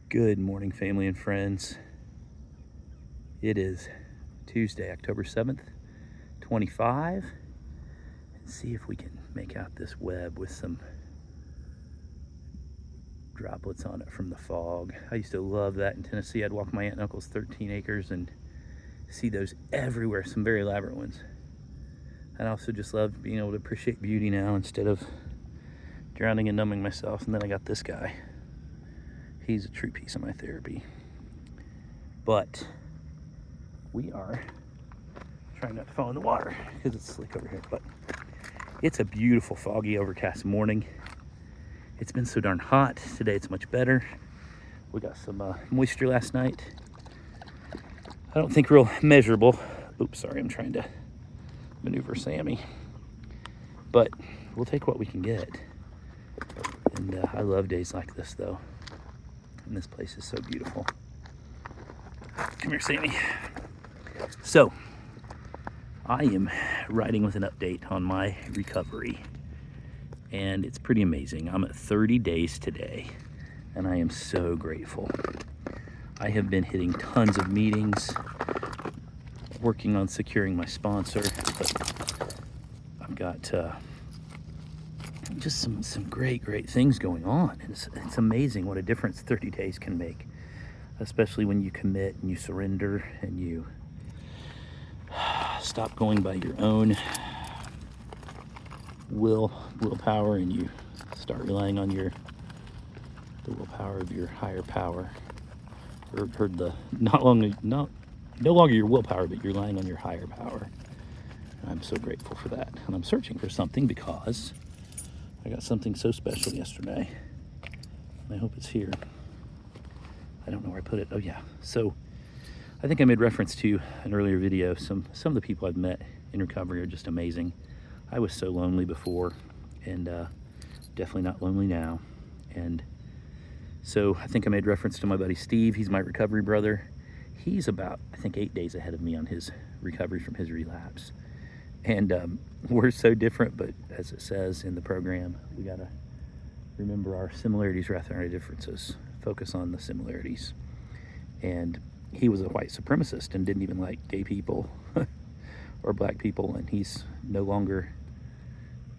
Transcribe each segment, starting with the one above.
Good morning, family and friends. It is Tuesday, October 7th, 25. Let's see if we can make out this web with some droplets on it from the fog. I used to love that in Tennessee. I'd walk my aunt and uncle's 13 acres and see those everywhere, some very elaborate ones. And I also just loved being able to appreciate beauty now instead of drowning and numbing myself. And then I got this guy. He's a true piece of my therapy. But we are trying not to fall in the water because it's slick over here. But it's a beautiful, foggy, overcast morning. It's been so darn hot. Today it's much better. We got some moisture last night. I don't think real measurable. Oops, sorry, I'm trying to maneuver Sammy. But we'll take what we can get. And I love days like this, though. And this place is so beautiful. Come here, Sammy. So, I am writing with an update on my recovery. And it's pretty amazing. I'm at 30 days today. And I am so grateful. I have been hitting tons of meetings, working on securing my sponsor. But I've got just some great things going on. And it's amazing what a difference 30 days can make, especially when you commit and you surrender and you stop going by your own willpower and you start relying on the willpower of your higher power. Heard the no longer your willpower, but you're relying on your higher power. And I'm so grateful for that. And I'm searching for something because I got something so special yesterday. I hope it's here. I don't know where I put it. Oh yeah. So I think I made reference to an earlier video. Some of the people I've met in recovery are just amazing. I was so lonely before, and definitely not lonely now. And so I think I made reference to my buddy Steve. He's my recovery brother. He's about, I think, 8 days ahead of me on his recovery from his relapse. And we're so different, but as it says in the program, we gotta remember our similarities rather than our differences. Focus on the similarities. And he was a white supremacist and didn't even like gay people or black people, and he's no longer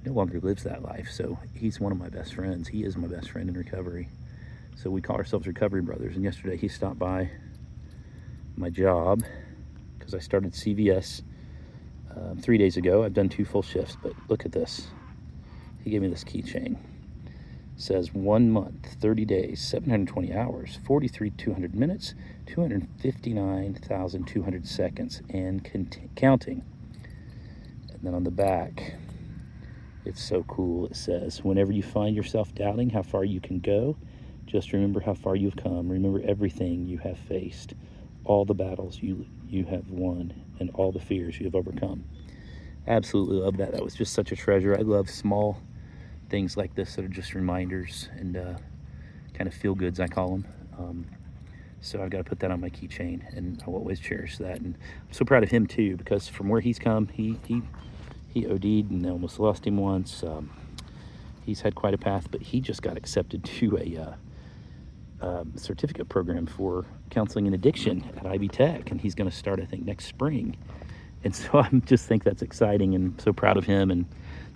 lives that life. So he's one of my best friends. He is my best friend in recovery. So we call ourselves recovery brothers. And yesterday he stopped by my job because I started CVS 3 days ago. I've done 2 full shifts, but look at this. He gave me this keychain. It says 1 month, 30 days, 720 hours, 43,200 minutes, 259,200 seconds, and counting. And then on the back, it's so cool. It says, whenever you find yourself doubting how far you can go, just remember how far you've come. Remember everything you have faced, all the battles you have won, and all the fears you have overcome. Absolutely love that. That was just such a treasure. I love small things like this that are just reminders and kind of feel goods, I call them. So I've got to put that on my keychain, and I'll always cherish that. And I'm so proud of him too, because from where he's come, he OD'd and almost lost him once. He's had quite a path, but he just got accepted to a certificate program for counseling and addiction at Ivy Tech, and he's going to start, I think, next spring. And so I just think that's exciting, and so proud of him. And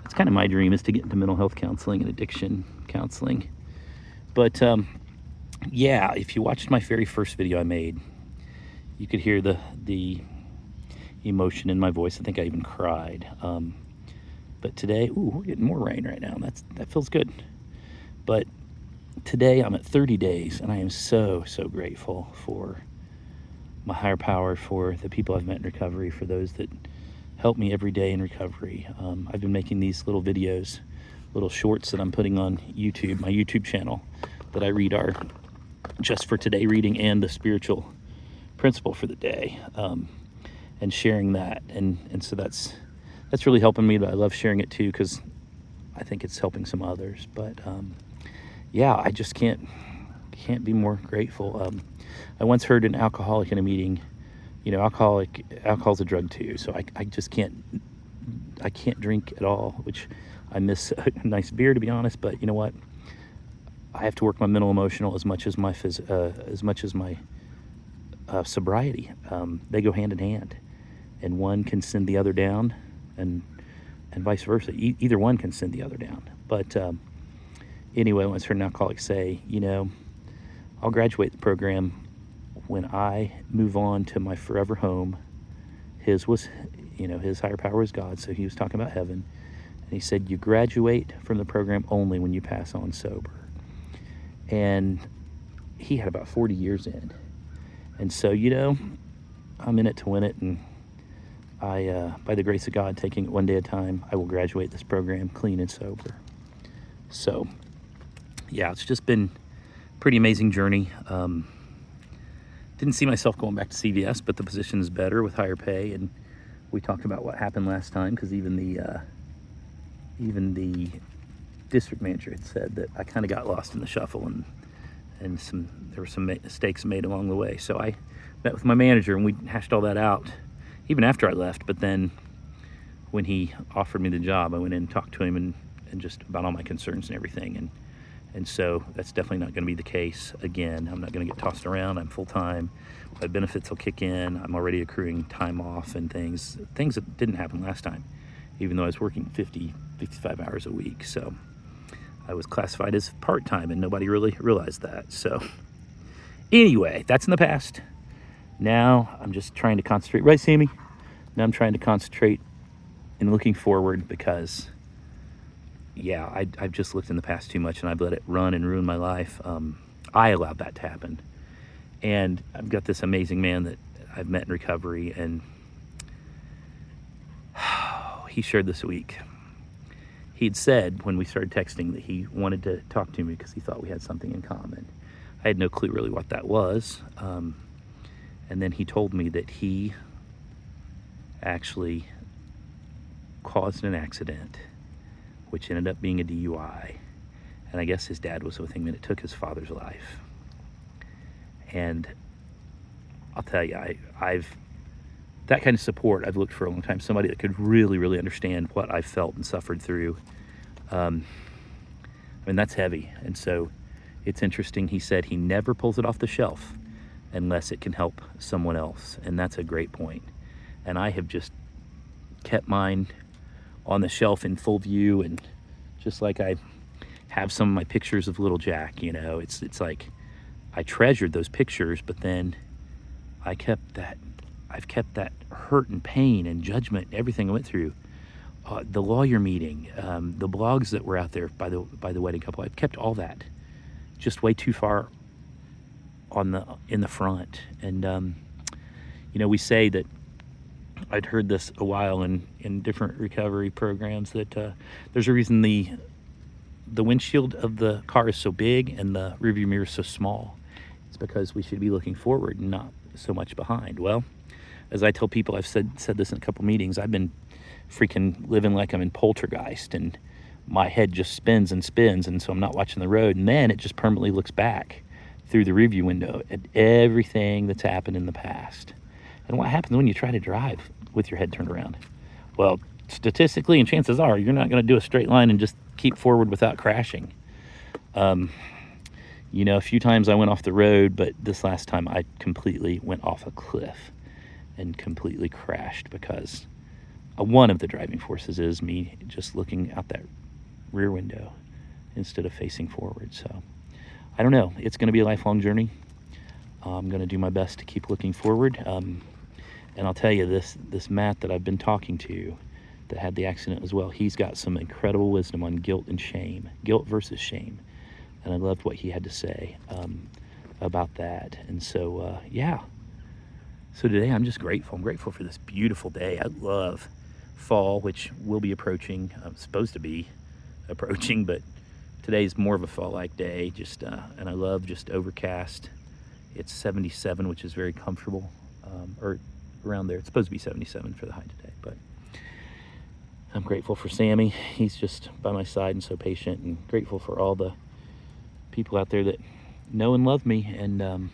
that's kind of my dream, is to get into mental health counseling and addiction counseling. But yeah, if you watched my very first video I made, you could hear the emotion in my voice. I think I even cried. But today, we're getting more rain right now. That feels good. But today I'm at 30 days, and I am so grateful for my higher power, for the people I've met in recovery, for those that help me every day in recovery. I've been making these little videos, little shorts that I'm putting on YouTube, my YouTube channel, that I read our Just for Today reading and the spiritual principle for the day, and sharing that. And so that's really helping me, but I love sharing it too, because I think it's helping some others. But yeah, I just can't be more grateful. I once heard an alcoholic in a meeting, alcohol's a drug too, so I just can't drink at all, which I miss a nice beer, to be honest. But you know what? I have to work my mental, emotional as much as my sobriety. They go hand in hand, and one can send the other down, and vice versa. Either one can send the other down. But anyway, once heard an alcoholic say, I'll graduate the program when I move on to my forever home. His was, his higher power was God, so he was talking about heaven. And he said, you graduate from the program only when you pass on sober. And he had about 40 years in. And so, I'm in it to win it. And I, by the grace of God, taking it one day at a time, I will graduate this program clean and sober. So, yeah, it's just been a pretty amazing journey. Didn't see myself going back to CVS, but the position is better with higher pay. And we talked about what happened last time, because even the district manager had said that I kind of got lost in the shuffle, and there were some mistakes made along the way. So I met with my manager and we hashed all that out even after I left. But then when he offered me the job, I went in and talked to him and just about all my concerns and everything. And so that's definitely not going to be the case again. I'm not going to get tossed around. I'm full-time. My benefits will kick in. I'm already accruing time off and things that didn't happen last time, even though I was working 55 hours a week. So I was classified as part-time, and nobody really realized that. So anyway, that's in the past. Now I'm just trying to concentrate. Right, Sammy? Now I'm trying to concentrate and looking forward, because yeah, I've just looked in the past too much, and I've let it run and ruin my life. I allowed that to happen. And I've got this amazing man that I've met in recovery, and he shared this week. He'd said when we started texting that he wanted to talk to me because he thought we had something in common. I had no clue really what that was. And then he told me that he actually caused an accident, which ended up being a DUI. And I guess his dad was with him, and it took his father's life. And I'll tell you, I've that kind of support I've looked for a long time. Somebody that could really, really understand what I felt and suffered through. That's heavy. And so it's interesting. He said he never pulls it off the shelf unless it can help someone else. And that's a great point. And I have just kept mine on the shelf in full view, and just like I have some of my pictures of little Jack, it's like I treasured those pictures, but then I've kept that hurt and pain and judgment and everything I went through. The lawyer meeting, the blogs that were out there by the wedding couple, I've kept all that just way too far in the front. And we say that, I'd heard this a while in different recovery programs, that there's a reason the windshield of the car is so big and the rearview mirror is so small. It's because we should be looking forward and not so much behind. Well, as I tell people, I've said this in a couple meetings, I've been freaking living like I'm in Poltergeist, and my head just spins and spins, and so I'm not watching the road, and then it just permanently looks back through the rearview window at everything that's happened in the past. And what happens when you try to drive with your head turned around? Well, statistically, and chances are, you're not going to do a straight line and just keep forward without crashing. A few times I went off the road, but this last time I completely went off a cliff and completely crashed, because one of the driving forces is me just looking out that rear window instead of facing forward. So I don't know. It's going to be a lifelong journey. I'm going to do my best to keep looking forward. And I'll tell you, this Matt that I've been talking to that had the accident as well, he's got some incredible wisdom on guilt and shame, guilt versus shame. And I loved what he had to say about that. And so, So today I'm just grateful. I'm grateful for this beautiful day. I love fall, which will be approaching. I'm supposed to be approaching, but today's more of a fall-like day. And I love just overcast. It's 77, which is very comfortable, or around there. It's supposed to be 77 for the high today, but I'm grateful for Sammy. He's just by my side and so patient, and grateful for all the people out there that know and love me. And I'm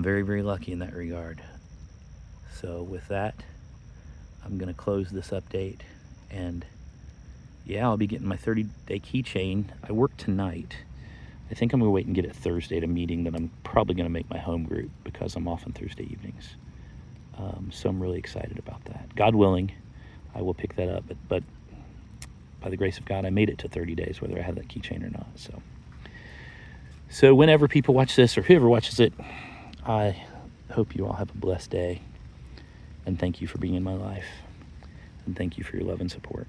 very, very lucky in that regard. So with that, I'm going to close this update, and yeah, I'll be getting my 30-day keychain. I work tonight. I think I'm going to wait and get it Thursday at a meeting that I'm probably going to make my home group because I'm off on Thursday evenings. So I'm really excited about that. God willing, I will pick that up. But by the grace of God, I made it to 30 days, whether I have that keychain or not. So whenever people watch this or whoever watches it, I hope you all have a blessed day. And thank you for being in my life. And thank you for your love and support.